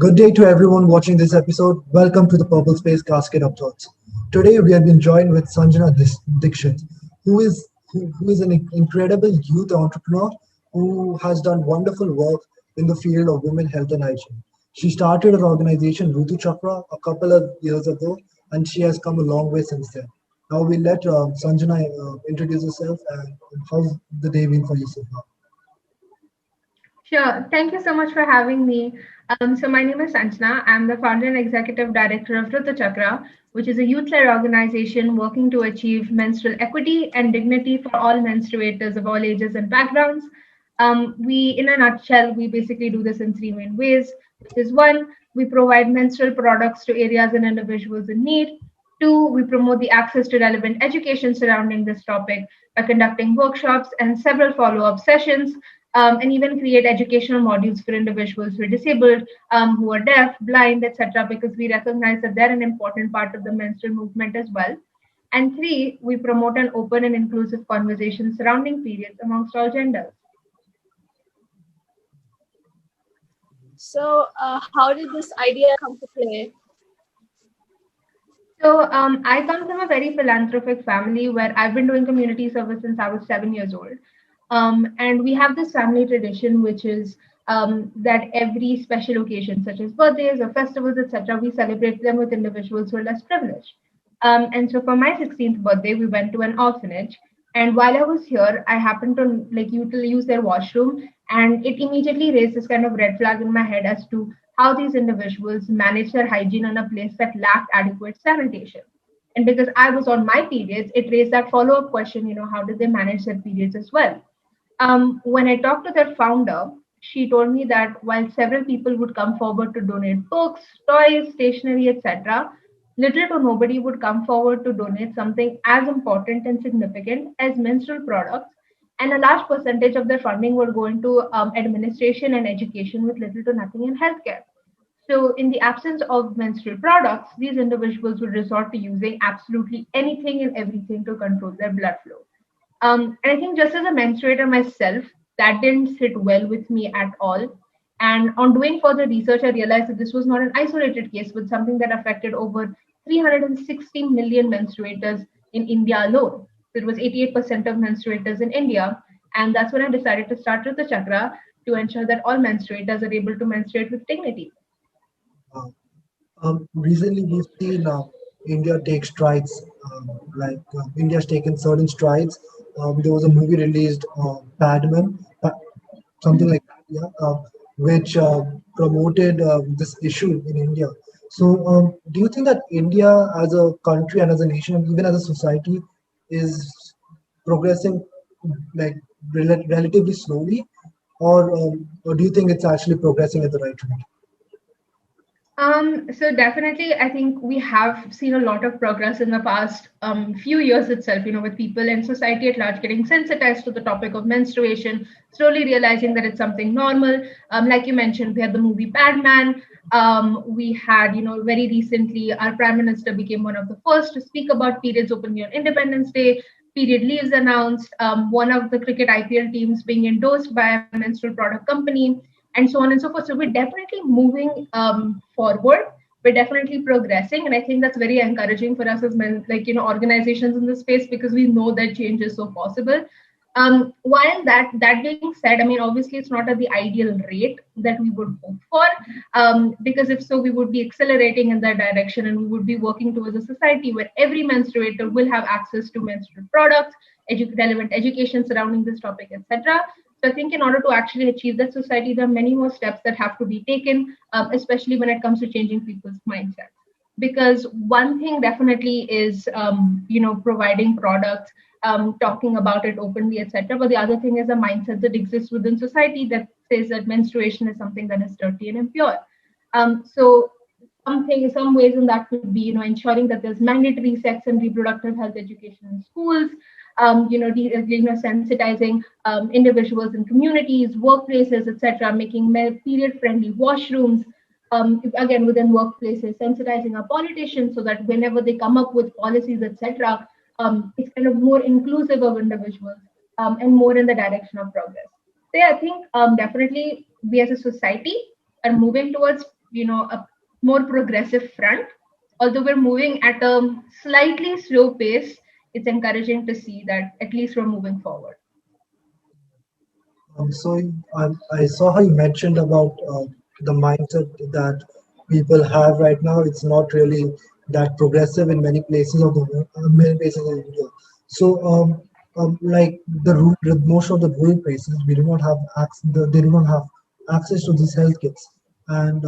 Good day to everyone watching this episode. Welcome to the PurpleSpace Cascade of Thoughts. Today we have been joined with Sanjana Dixit, who is an incredible youth entrepreneur who has done wonderful work in the field of women health and hygiene. She started her organization Rutuchakra a couple of years ago, and she has come a long way since then. Now we'll let Sanjana introduce herself and how's the day been for you so far. Sure. Thank you so much for having me. So my name is Sanjana. I'm the founder and executive director of Rutuchakra, which is a youth-led organization working to achieve menstrual equity and dignity for all menstruators of all ages and backgrounds. In a nutshell, we basically do this in three main ways, which is one, we provide menstrual products to areas and individuals in need. Two, we promote the access to relevant education surrounding this topic by conducting workshops and several follow-up sessions and even create educational modules for individuals who are disabled, who are deaf, blind, etc., because we recognize that they're an important part of the menstrual movement as well. And three, we promote an open and inclusive conversation surrounding periods amongst all genders. So, how did this idea come to play? So I come from a very philanthropic family where I've been doing community service since I was 7 years old. And we have this family tradition, which is that every special occasion, such as birthdays or festivals, etc., we celebrate them with individuals who are less privileged. And so for my 16th birthday, we went to an orphanage. And while I was here, I happened to use their washroom, and it immediately raised this kind of red flag in my head as to how these individuals manage their hygiene in a place that lacked adequate sanitation. And because I was on my periods, it raised that follow-up question, how did they manage their periods as well? When I talked to their founder, she told me that while several people would come forward to donate books, toys, stationery, etc., little to nobody would come forward to donate something as important and significant as menstrual products. And a large percentage of their funding would go into administration and education with little to nothing in healthcare. So, in the absence of menstrual products, these individuals would resort to using absolutely anything and everything to control their blood flow. And I think just as a menstruator myself, that didn't sit well with me at all. And on doing further research, I realized that this was not an isolated case, but something that affected over 360 million menstruators in India alone. So it was 88% of menstruators in India. And that's when I decided to start with the chakra to ensure that all menstruators are able to menstruate with dignity. Uh, Recently, we've seen India take strides, India's taken certain strides. There was a movie released, Padman, something like that, yeah, which promoted this issue in India. So, do you think that India as a country and as a nation, and even as a society, is progressing like relatively slowly, or do you think it's actually progressing at the right rate? So definitely, I think we have seen a lot of progress in the past few years itself, with people and society at large getting sensitized to the topic of menstruation, slowly realizing that it's something normal. Like you mentioned, we had the movie Batman. We had, very recently, our Prime Minister became one of the first to speak about periods openly on Independence Day. Period leaves announced, one of the cricket IPL teams being endorsed by a menstrual product company, and so on and so forth. So we're definitely moving forward. We're definitely progressing, and I think that's very encouraging for us as men, organizations in this space, because we know that change is so possible. While that being said, I mean, obviously it's not at the ideal rate that we would hope for, because if so, we would be accelerating in that direction, and we would be working towards a society where every menstruator will have access to menstrual products, relevant education surrounding this topic, etc. So I think in order to actually achieve that society, there are many more steps that have to be taken, especially when it comes to changing people's mindsets. Because one thing definitely is, providing products, talking about it openly, etc. But the other thing is a mindset that exists within society that says that menstruation is something that is dirty and impure. So some ways in that could be, ensuring that there's mandatory sex and reproductive health education in schools, sensitizing individuals in communities, workplaces, etc., making period-friendly washrooms. Again, within workplaces, sensitizing our politicians so that whenever they come up with policies, etc., it's kind of more inclusive of individuals and more in the direction of progress. So yeah, I think definitely we as a society are moving towards a more progressive front. Although we're moving at a slightly slow pace, it's encouraging to see that at least we're moving forward. I saw how you mentioned about the mindset that people have right now. It's not really that progressive in many places of the world, many places in India. So, like most of the rural places, we do not have access. They do not have access to these health kits, and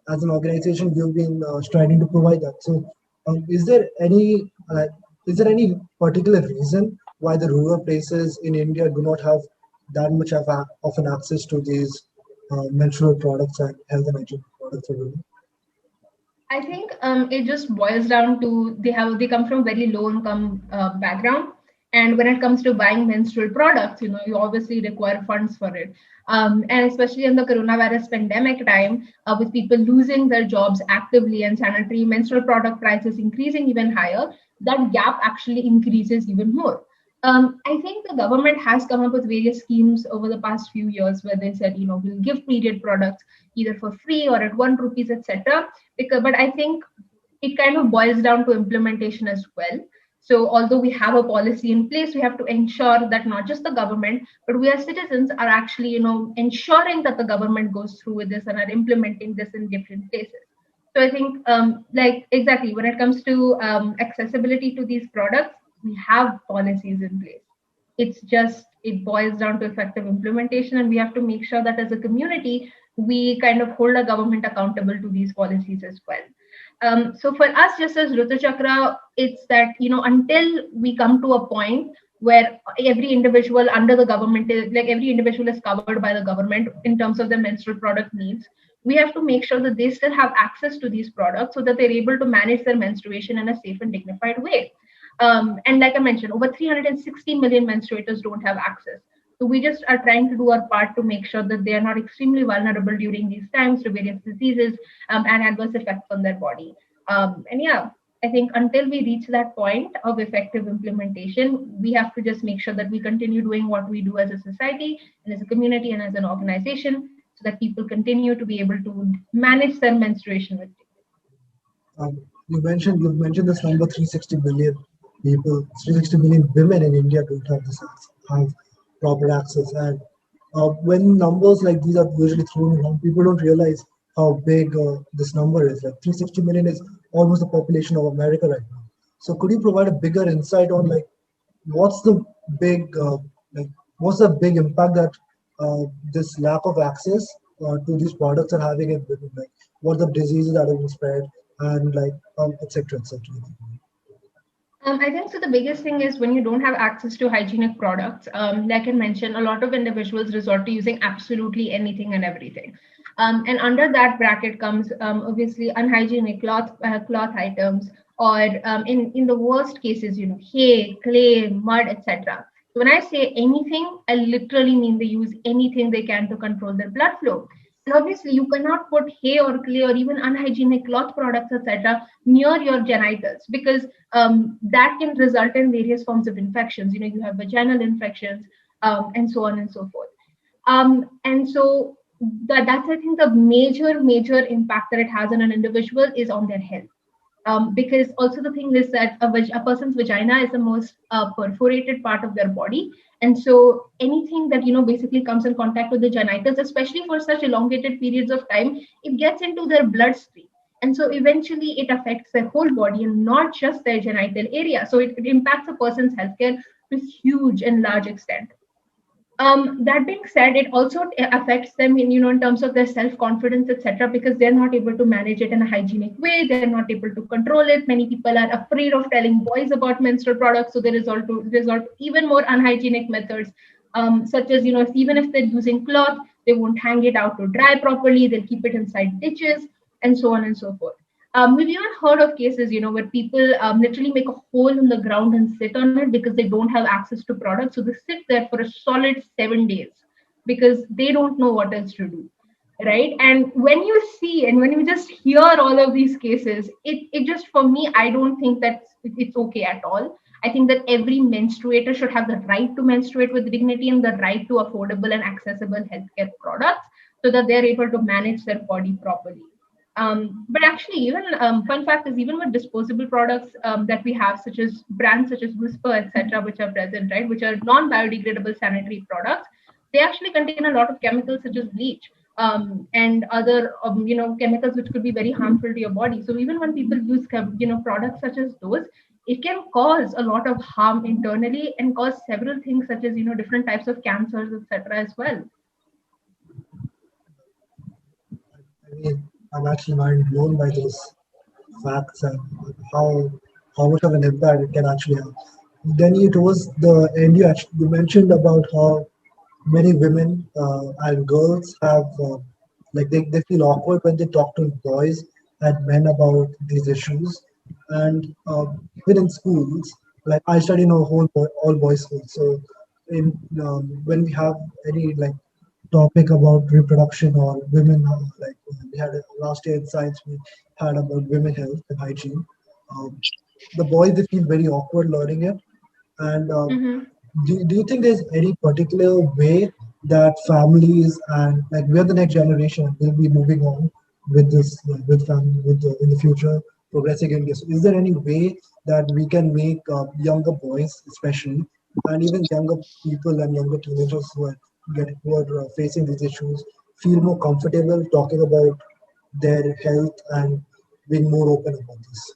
as an organization, we've been striving to provide that. So, is there any particular reason why the rural places in India do not have that much of an access to these menstrual products and health and hygiene products for women? I think it just boils down to they come from very low income background, and when it comes to buying menstrual products, you obviously require funds for it. And especially in the coronavirus pandemic time, with people losing their jobs actively and sanitary menstrual product prices increasing even higher, that gap actually increases even more. I think the government has come up with various schemes over the past few years where they said, we'll give period products either for free or at 1 rupees, etc. But I think it kind of boils down to implementation as well. So although we have a policy in place, we have to ensure that not just the government, but we as citizens are actually, ensuring that the government goes through with this and are implementing this in different places. So I think, like exactly when it comes to accessibility to these products, we have policies in place. It's just it boils down to effective implementation, and we have to make sure that as a community we kind of hold the government accountable to these policies as well. So for us, just as Rutuchakra, it's that until we come to a point where every individual under the government is like every individual is covered by the government in terms of their menstrual product needs, we have to make sure that they still have access to these products so that they're able to manage their menstruation in a safe and dignified way. And like I mentioned, over 360 million menstruators don't have access. So we just are trying to do our part to make sure that they are not extremely vulnerable during these times to various diseases and adverse effects on their body. And yeah, I think until we reach that point of effective implementation, we have to just make sure that we continue doing what we do as a society and as a community and as an organization so that people continue to be able to manage their menstruation with dignity. You've mentioned this number 360 million people, 360 million women in India don't have have proper access. And when numbers like these are usually thrown around, people don't realize how big this number is. Like 360 million is almost the population of America right now. So could you provide a bigger insight on like what's the big like what's the big impact that this lack of access to these products are having in women? Like what are the diseases that are being spread and like etc. etc. I think so. The biggest thing is when you don't have access to hygienic products, like I mentioned, a lot of individuals resort to using absolutely anything and everything. And under that bracket comes obviously unhygienic cloth items, or in the worst cases, hay, clay, mud, etc. So when I say anything, I literally mean they use anything they can to control their blood flow. And obviously, you cannot put hay or clay or even unhygienic cloth products, etc., near your genitals because that can result in various forms of infections. You have vaginal infections and so on and so forth. And so that's I think the major impact that it has on an individual is on their health. Because also the thing is that a person's vagina is the most perforated part of their body, and so anything that basically comes in contact with the genitals, especially for such elongated periods of time, it gets into their bloodstream, and so eventually it affects their whole body and not just their genital area. So it impacts a person's healthcare to huge and large extent. That being said, it also affects them in terms of their self-confidence, etc., because they're not able to manage it in a hygienic way. They're not able to control it. Many people are afraid of telling boys about menstrual products, so they resort to even more unhygienic methods, such as even if they're using cloth, they won't hang it out to dry properly. They'll keep it inside ditches, and so on and so forth. We've even heard of cases, where people literally make a hole in the ground and sit on it because they don't have access to products. So they sit there for a solid 7 days because they don't know what else to do, right? And when you see and when you just hear all of these cases, it just, for me, I don't think that it's okay at all. I think that every menstruator should have the right to menstruate with dignity and the right to affordable and accessible healthcare products so that they're able to manage their body properly. But actually, even fun fact is even with disposable products that we have, such as brands such as Whisper, etc., which are present, right, which are non-biodegradable sanitary products, they actually contain a lot of chemicals such as bleach and other, chemicals which could be very harmful to your body. So even when people use, products such as those, it can cause a lot of harm internally and cause several things such as, different types of cancers, etc., as well. I mean, I'm actually mind blown by those facts and how how much of an impact it can actually have. Then it was the end. You mentioned about how many women and girls have like they feel awkward when they talk to boys and men about these issues, and even in schools. Like I study in a all boys school, so in when we have any like topic about reproduction or women, we had last year in science we had about women health and hygiene. Um, the boys they feel very awkward learning it, and Mm-hmm. do you think there's any particular way that families and like we're the next generation will be moving on with this with family with in the future progressing India? So is there any way that we can make younger boys especially and even younger people and younger teenagers who are facing these issues feel more comfortable talking about their health and being more open about this?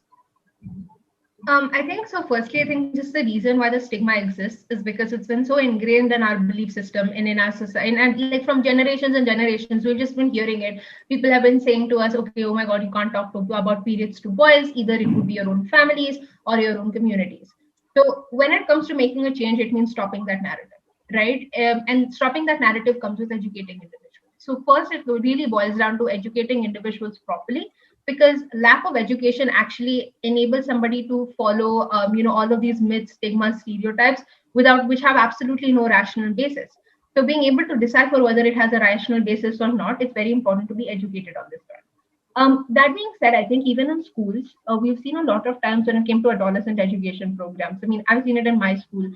I think so. Firstly, I think just the reason why the stigma exists is because it's been so ingrained in our belief system and in our society, and like from generations and generations, we've just been hearing it. People have been saying to us, "Okay, oh my God, you can't talk about periods to boys. Either it would be your own families or your own communities." So when it comes to making a change, it means stopping that narrative, right? And stopping that narrative comes with educating individuals. So first, it really boils down to educating individuals properly, because lack of education actually enables somebody to follow all of these myths, stigmas, stereotypes without which have absolutely no rational basis. So being able to decipher whether it has a rational basis or not, it's very important to be educated on this front. That being said, I think even in schools, we've seen a lot of times when it came to adolescent education programs. I mean, I've seen it in my school.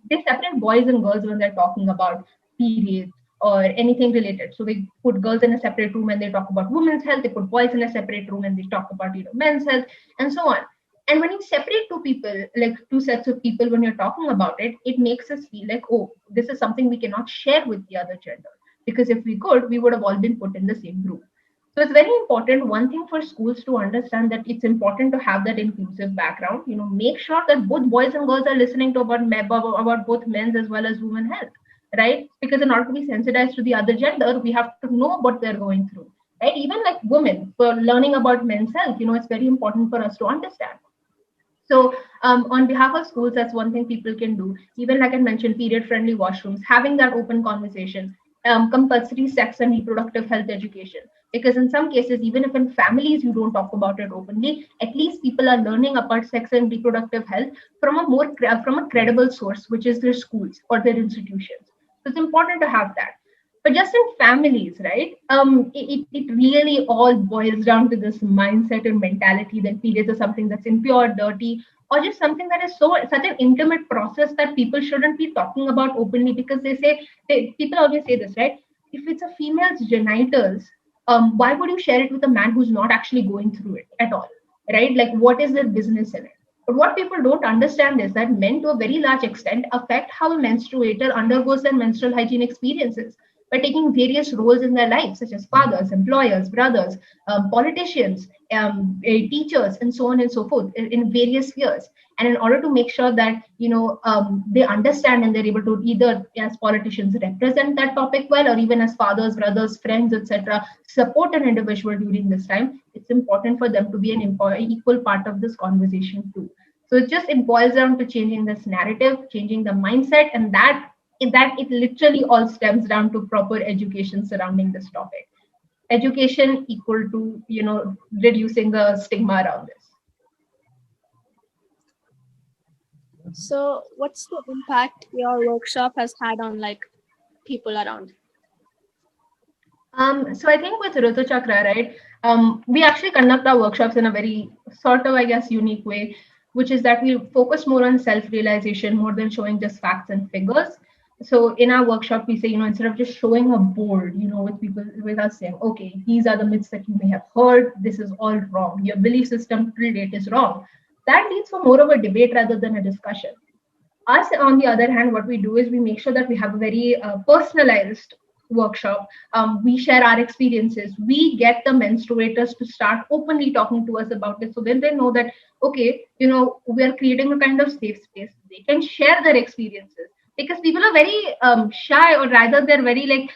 They separate boys and girls when they're talking about periods or anything related. So they put girls in a separate room and they talk about women's health. They put boys in a separate room and they talk about men's health and so on. And when you separate two people, like two sets of people, when you're talking about it, it makes us feel like, oh, this is something we cannot share with the other gender. Because if we could, we would have all been put in the same group. So it's very important. One thing for schools to understand that it's important to have that inclusive background. Make sure that both boys and girls are listening to about both men's as well as women health, right? Because in order to be sensitized to the other gender, we have to know what they're going through, right? Even like women, for learning about men's health, it's very important for us to understand. So, on behalf of schools, that's one thing people can do. Even like I mentioned, period-friendly washrooms, having that open conversation, compulsory sex and reproductive health education. Because in some cases, even if in families you don't talk about it openly, at least people are learning about sex and reproductive health from from a credible source, which is their schools or their institutions. So it's important to have that. But just in families, right? It really all boils down to this mindset and mentality that periods are something that's impure, dirty, or just something that is such an intimate process that people shouldn't be talking about openly, because people always say this, right? If it's a female's genitals, why would you share it with a man who's not actually going through it at all, right? Like, what is their business in it? But what people don't understand is that men, to a very large extent, affect how a menstruator undergoes their menstrual hygiene experiences by taking various roles in their lives, such as fathers, employers, brothers, politicians, teachers, and so on and so forth, in various spheres. And in order to make sure that they understand and they're able to either, as politicians, represent that topic well, or even as fathers, brothers, friends, etc., support an individual during this time, it's important for them to be an equal part of this conversation too. So it boils down to changing this narrative, changing the mindset, and that it literally all stems down to proper education surrounding this topic. Education equal to reducing the stigma around this. So, what's the impact your workshop has had on like people around? So I think with Rutuchakra, right, we actually conduct our workshops in a very sort of, I guess, unique way, which is that we focus more on self-realization more than showing just facts and figures. So in our workshop, we say, instead of just showing a board, with people, with us saying, okay, these are the myths that you may have heard. This is all wrong. Your belief system till date is wrong. That leads for more of a debate rather than a discussion. Us, on the other hand, what we do is we make sure that we have a very personalized workshop. We share our experiences. We get the menstruators to start openly talking to us about it. So then they know that, okay, we are creating a kind of safe space. They can share their experiences, because people are very shy, or rather they're very like,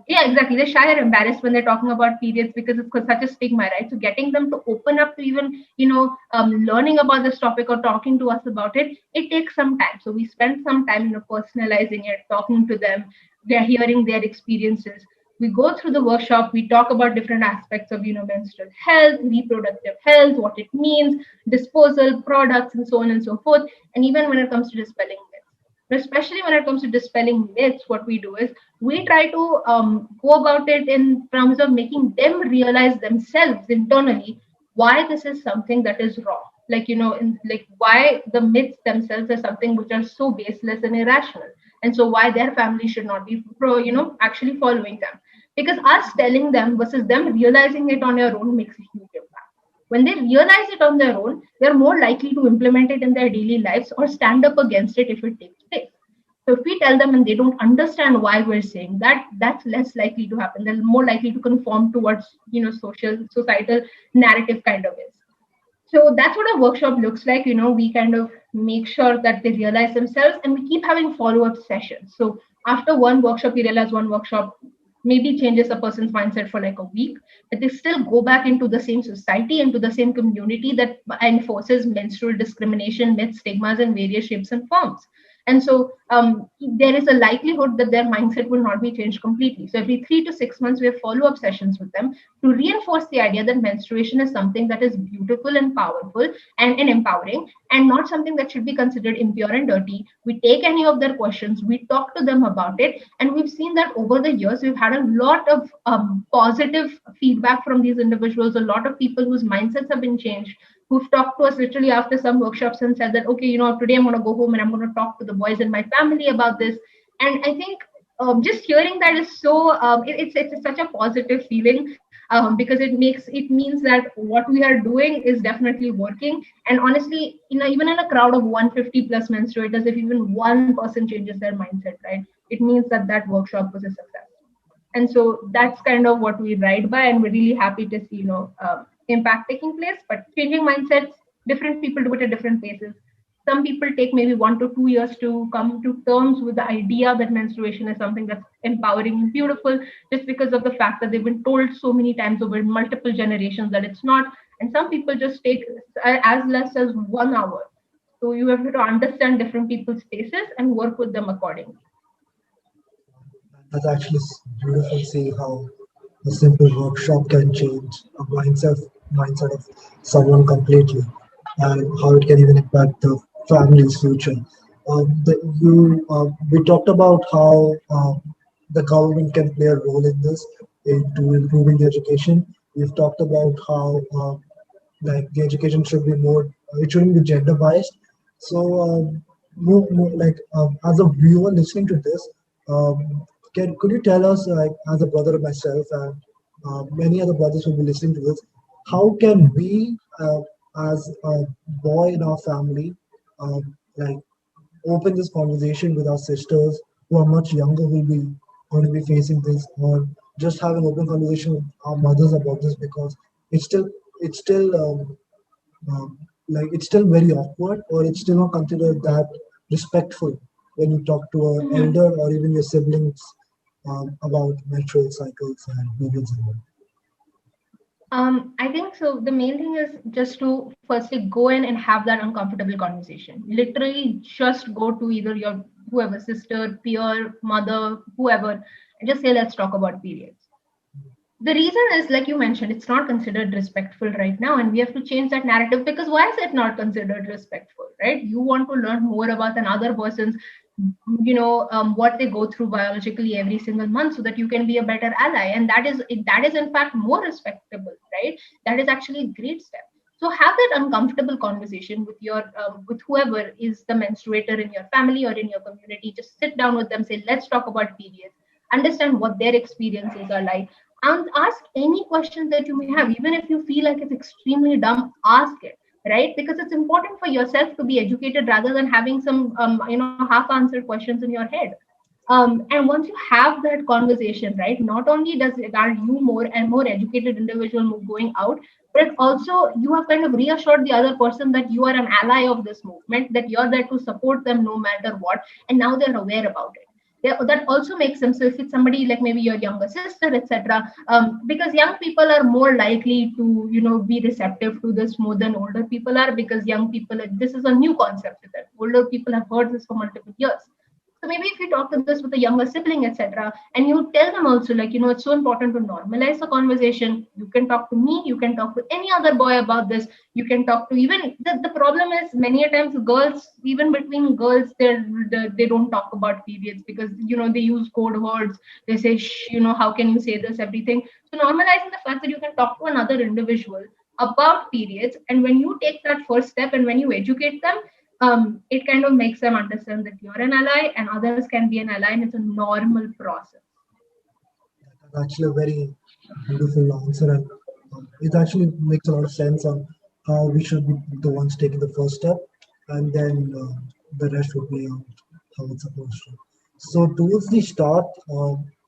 yeah, exactly, they're shy or embarrassed when they're talking about periods, because it's such a stigma, right? So getting them to open up to even learning about this topic or talking to us about it, it takes some time. So we spend some time personalizing it, talking to them. They're hearing their experiences. We go through the workshop, we talk about different aspects of menstrual health, reproductive health, what it means, disposal products, and so on and so forth. And even when it comes to dispelling myths, especially when it comes to dispelling myths, what we do is we try to go about it in terms of making them realize themselves internally why this is something that is wrong. Like, like why the myths themselves are something which are so baseless and irrational. And so why their family should not be actually following them. Because us telling them versus them realizing it on your own makes a huge impact. When they realize it on their own, they're more likely to implement it in their daily lives or stand up against it if it takes place. So if we tell them and they don't understand why we're saying that, that's less likely to happen. They're more likely to conform towards, societal narrative kind of is. So that's what a workshop looks like. We kind of make sure that they realize themselves, and we keep having follow-up sessions. So after one workshop, we realize one workshop maybe changes a person's mindset for like a week, but they still go back into the same society, into the same community that enforces menstrual discrimination, myths, stigmas in various shapes and forms. And so there is a likelihood that their mindset will not be changed completely. So every 3 to 6 months, we have follow-up sessions with them to reinforce the idea that menstruation is something that is beautiful and powerful and empowering, and not something that should be considered impure and dirty. We take any of their questions, we talk to them about it, and we've seen that over the years, we've had a lot of positive feedback from these individuals, a lot of people whose mindsets have been changed, who've talked to us literally after some workshops and said that, okay, today I'm going to go home and I'm going to talk to the boys in my family about this. And I think just hearing that is so it's such a positive feeling, because it means that what we are doing is definitely working. And honestly, even in a crowd of 150 plus menstruators, if even one person changes their mindset, right, it means that that workshop was a success. And so that's kind of what we ride by, and we're really happy to see impact taking place. But changing mindsets, different people do it at different paces. Some people take maybe 1 to 2 years to come to terms with the idea that menstruation is something that's empowering and beautiful, just because of the fact that they've been told so many times over multiple generations that it's not. And some people just take as less as 1 hour. So you have to understand different people's spaces and work with them accordingly. That's actually beautiful. See how a simple workshop can change a mindset of someone completely, and how it can even impact the family's future. We talked about how the government can play a role in this into improving the education. We've talked about how like the education should be more, it shouldn't be gender biased. So like as a viewer listening to this, could you tell us, like as a brother of myself and many other brothers will be listening to this, how can we as a boy in our family like open this conversation with our sisters who are much younger, who will be going to be facing this, or just have an open conversation with our mothers about this, because it's still like it's still very awkward, or it's still not considered that respectful when you talk to an Mhm. elder or even your siblings about menstrual cycles and periods and all. I think so. The main thing is just to firstly go in and have that uncomfortable conversation. Literally, just go to either your whoever, sister, peer, mother, whoever, and just say, let's talk about periods. The reason is, like you mentioned, it's not considered respectful right now, and we have to change that narrative, because why is it not considered respectful, right? You want to learn more about another person's, what they go through biologically every single month, so that you can be a better ally, and that is in fact more respectable, right? That is actually a great step. So have that uncomfortable conversation with your with whoever is the menstruator in your family or in your community. Just sit down with them, say, let's talk about periods, understand what their experiences are like, and ask any questions that you may have. Even if you feel like it's extremely dumb, ask it, right? Because it's important for yourself to be educated rather than having some half answered questions in your head. And once you have that conversation, right, not only are you more and more educated individual going out, but also you have kind of reassured the other person that you are an ally of this movement, that you're there to support them no matter what, and now they're aware about it. That also makes sense. So if it's somebody like maybe your younger sister, etc., because young people are more likely to be receptive to this more than older people are, because young people, this is a new concept to them. Older people have heard this for multiple years. So maybe if you talk to this with a younger sibling, etc., and you tell them also, like, it's so important to normalize the conversation. You can talk to me, you can talk to any other boy about this. You can talk to even the problem is many a times girls, even between girls, they don't talk about periods because they use code words. They say, shh, how can you say this, everything. So normalizing the fact that you can talk to another individual about periods, and when you take that first step and when you educate them, it kind of makes them understand that you're an ally and others can be an ally, and it's a normal process. That's actually a very beautiful answer, and it actually makes a lot of sense on how we should be the ones taking the first step, and then the rest will play out how it's supposed to. So towards the start,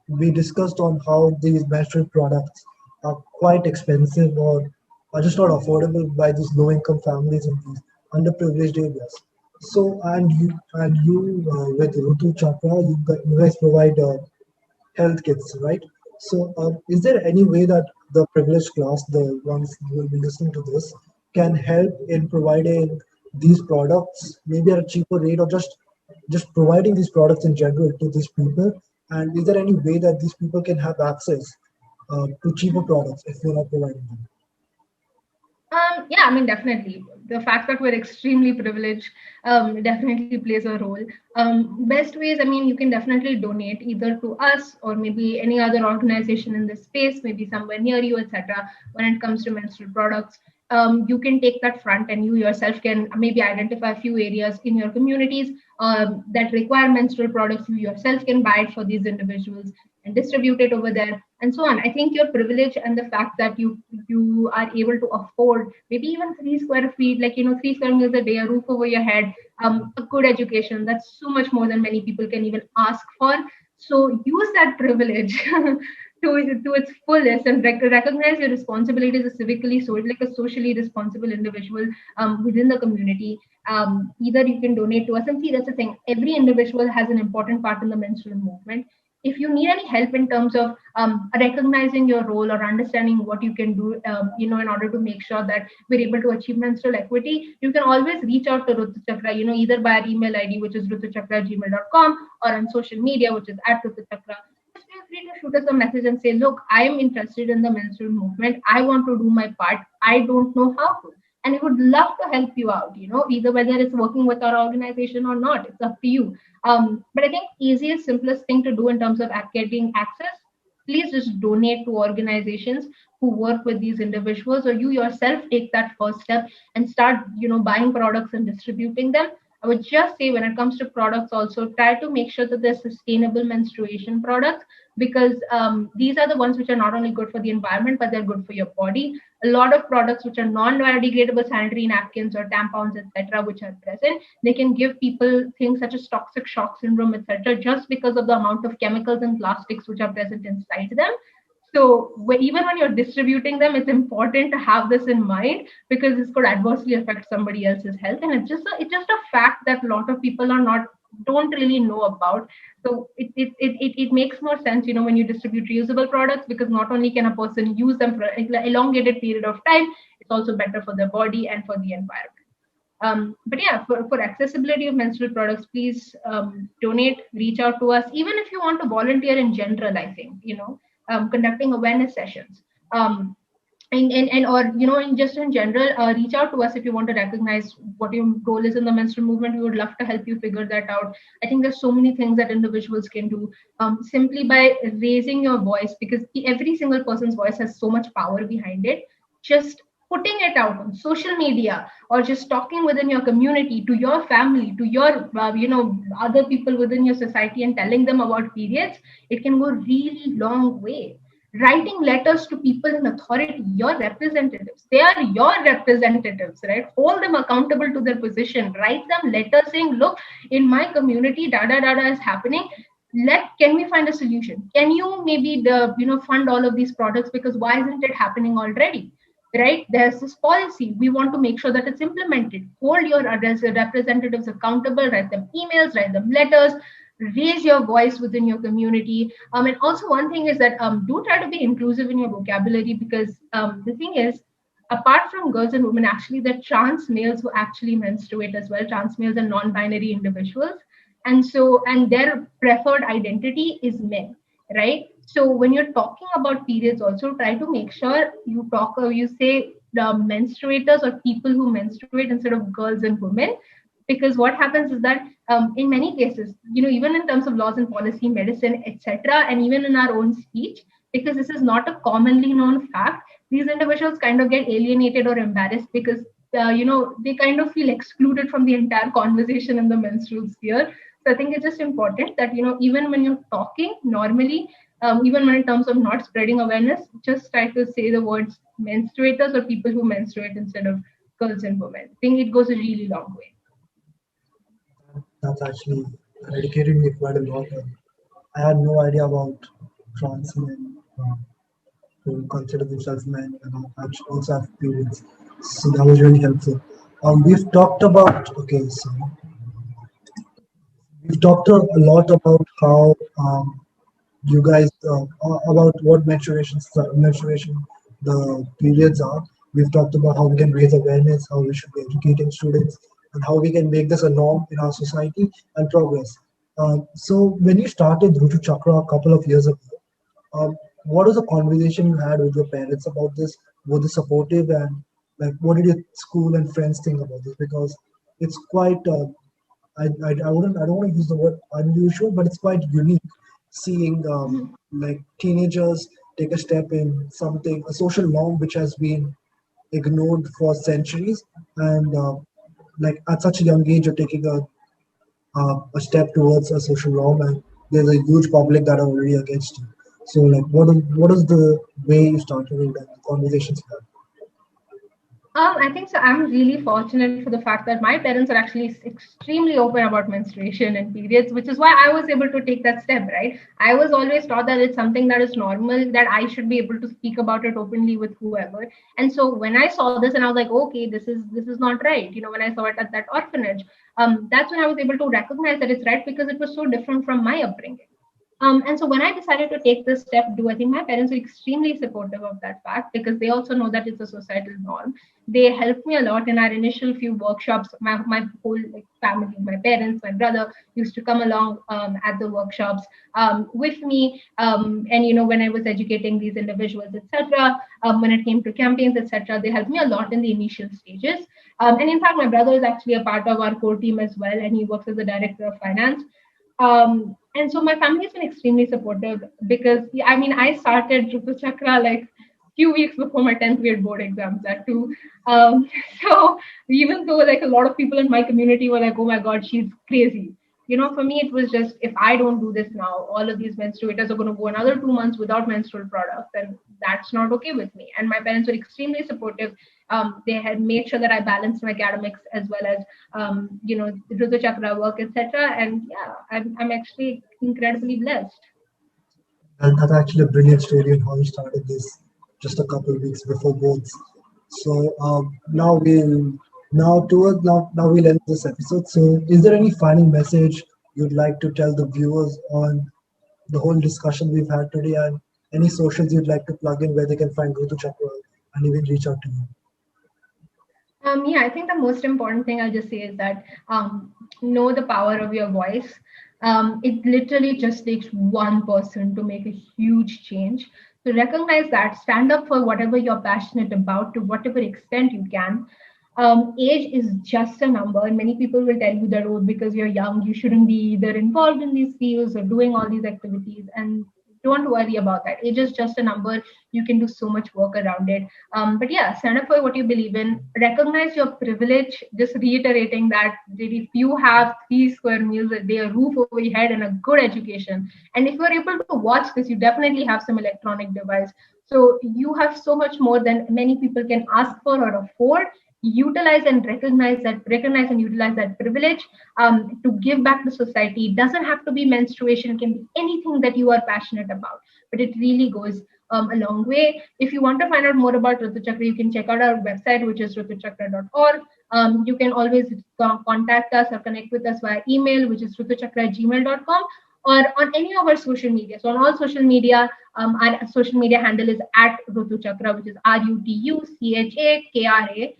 we discussed on how these menstrual products are quite expensive or are just not affordable by these low-income families in these underprivileged areas. So, and you with Rutuchakra, you guys provide health kits, right? So, is there any way that the privileged class, the ones who will be listening to this, can help in providing these products, maybe at a cheaper rate, or just providing these products in general to these people? And is there any way that these people can have access to cheaper products if you're not providing them? Yeah, I mean, definitely. The fact that we're extremely privileged definitely plays a role. Best ways, I mean, you can definitely donate either to us or maybe any other organization in this space, maybe somewhere near you, etc. When it comes to menstrual products, you can take that front and you yourself can maybe identify a few areas in your communities that require menstrual products. You yourself can buy it for these individuals and distribute it over there and so on. I think your privilege and the fact that you are able to afford maybe even 3 square feet, like 3 square meters a day, a roof over your head, a good education. That's so much more than many people can even ask for. So use that privilege to its fullest and recognize your responsibility as a civically, so like a socially responsible individual within the community. Either you can donate to us, and see, that's the thing. Every individual has an important part in the menstrual movement. If you need any help in terms of recognizing your role or understanding what you can do, in order to make sure that we're able to achieve menstrual equity, you can always reach out to Rutuchakra, either by our email ID, which is rutuchakra@gmail.com, or on social media, which is @Rutuchakra. Just feel free to shoot us a message and say, look, I am interested in the menstrual movement. I want to do my part. I don't know how to. And we would love to help you out, either whether it's working with our organization or not. It's up to you. But I think easiest, simplest thing to do in terms of getting access, please just donate to organizations who work with these individuals, or you yourself take that first step and start, buying products and distributing them. I would just say when it comes to products, also try to make sure that they're sustainable menstruation products, because these are the ones which are not only good for the environment, but they're good for your body. A lot of products which are non-biodegradable sanitary napkins or tampons, etc., which are present, they can give people things such as toxic shock syndrome, etc., just because of the amount of chemicals and plastics which are present inside them. So even when you're distributing them, it's important to have this in mind, because this could adversely affect somebody else's health, and it's just a fact that a lot of people don't really know about. So it makes more sense, when you distribute reusable products, because not only can a person use them for an elongated period of time, it's also better for their body and for the environment. But yeah, for accessibility of menstrual products, please donate, reach out to us. Even if you want to volunteer in general, I think, conducting awareness sessions. And or just in general, reach out to us if you want to recognize what your role is in the menstrual movement. We would love to help you figure that out. I think there's so many things that individuals can do simply by raising your voice, because every single person's voice has so much power behind it. Just putting it out on social media or just talking within your community, to your family, to your other people within your society, and telling them about periods, it can go really long way. Writing letters to people in authority, your representatives, they are your representatives, right? Hold them accountable to their position. Write them letters saying, look, in my community da da da da is happening. Can we find a solution? Can you maybe fund all of these products, because why isn't it happening already? Right? There's this policy. We want to make sure that it's implemented. Hold your representatives accountable, write them emails, write them letters, raise your voice within your community. And also, one thing is that do try to be inclusive in your vocabulary, because the thing is, apart from girls and women, actually, there are trans males who actually menstruate as well, trans males and non binary individuals. And their preferred identity is men, right? So when you're talking about periods, also try to make sure you talk or you say the menstruators or people who menstruate instead of girls and women, because what happens is that in many cases, even in terms of laws and policy, medicine, etc., and even in our own speech, because this is not a commonly known fact, these individuals kind of get alienated or embarrassed, because they kind of feel excluded from the entire conversation in the menstrual sphere. So I think it's just important that even when you're talking normally, even when in terms of not spreading awareness, just try to say the words menstruators or people who menstruate instead of girls and women. I think it goes a really long way. That's actually educated me quite a lot. I had no idea about trans men who consider themselves men and actually also have periods. So that was really helpful. We've talked about, okay, so we've talked a lot about how you guys about what menstruation, the periods are. We've talked about how we can raise awareness, how we should be educating students, and how we can make this a norm in our society and progress. So when you started Rutuchakra a couple of years ago, what was the conversation you had with your parents about this? Were they supportive, and like what did your school and friends think about this? Because it's quite I don't want to use the word unusual, but it's quite unique seeing like teenagers take a step in something, a social norm which has been ignored for centuries, and like at such a young age you're taking a step towards a social norm, and there's a huge public that are already against you. So like what is the way you started with the conversations you had? I think so. I'm really fortunate for the fact that my parents are actually extremely open about menstruation and periods, which is why I was able to take that step, right? I was always taught that it's something that is normal, that I should be able to speak about it openly with whoever. And so when I saw this and I was like, okay, this is not right. When I saw it at that orphanage, that's when I was able to recognize that it's right, because it was so different from my upbringing. And so when I decided to take this step, I think my parents were extremely supportive of that fact, because they also know that it's a societal norm. They helped me a lot in our initial few workshops. My whole family, my parents, my brother used to come along at the workshops with me. And when I was educating these individuals, etc., when it came to campaigns, etc., they helped me a lot in the initial stages. And in fact, my brother is actually a part of our core team as well, and he works as the director of finance. And so my family has been extremely supportive, because I started Rutuchakra like few weeks before my 10th grade board exams, that too. Um, so even though like a lot of people in my community were like, oh my God, she's crazy. For me, it was just, if I don't do this now, all of these menstruators are going to go another 2 months without menstrual products, and that's not okay with me. And my parents were extremely supportive. They had made sure that I balanced my academics as well as the Chakra work, etc. And yeah, I'm actually incredibly blessed. And that's actually a brilliant story on how you started this just a couple of weeks before boards. So now we'll end this episode. So is there any final message you'd like to tell the viewers on the whole discussion we've had today, and any socials you'd like to plug in where they can find Rutu Chakra and even reach out to you? Yeah, I think the most important thing I'll just say is that know the power of your voice. It literally just takes one person to make a huge change. So recognize that, stand up for whatever you're passionate about to whatever extent you can. Age is just a number, and many people will tell you that, oh, because you're young, you shouldn't be either involved in these fields or doing all these activities. And don't worry about that. Age is just a number. You can do so much work around it. But yeah, stand up for what you believe in. Recognize your privilege. Just reiterating that if you have 3 square meals a day, a roof over your head, and a good education, and if you're able to watch this, you definitely have some electronic device. So you have so much more than many people can ask for or afford. Utilize and recognize and utilize that privilege to give back to society. It doesn't have to be menstruation, it can be anything that you are passionate about, but it really goes a long way. If you want to find out more about Rutuchakra, you can check out our website, which is rutuchakra.org. You can always contact us or connect with us via email, which is rutuchakra@gmail.com, or on any of our social media. So on all social media, our social media handle is at Rutuchakra, which is Rutuchakra.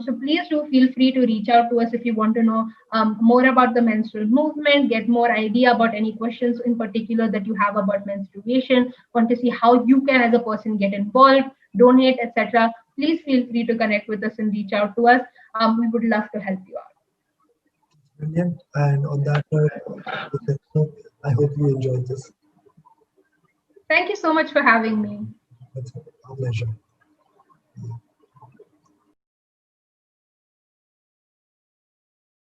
So please do feel free to reach out to us if you want to know more about the menstrual movement, get more idea about any questions in particular that you have about menstruation, want to see how you can as a person get involved, donate, etc. Please feel free to connect with us and reach out to us. We would love to help you out. Brilliant. And on that note, I hope you enjoyed this. Thank you so much for having me. It's a pleasure.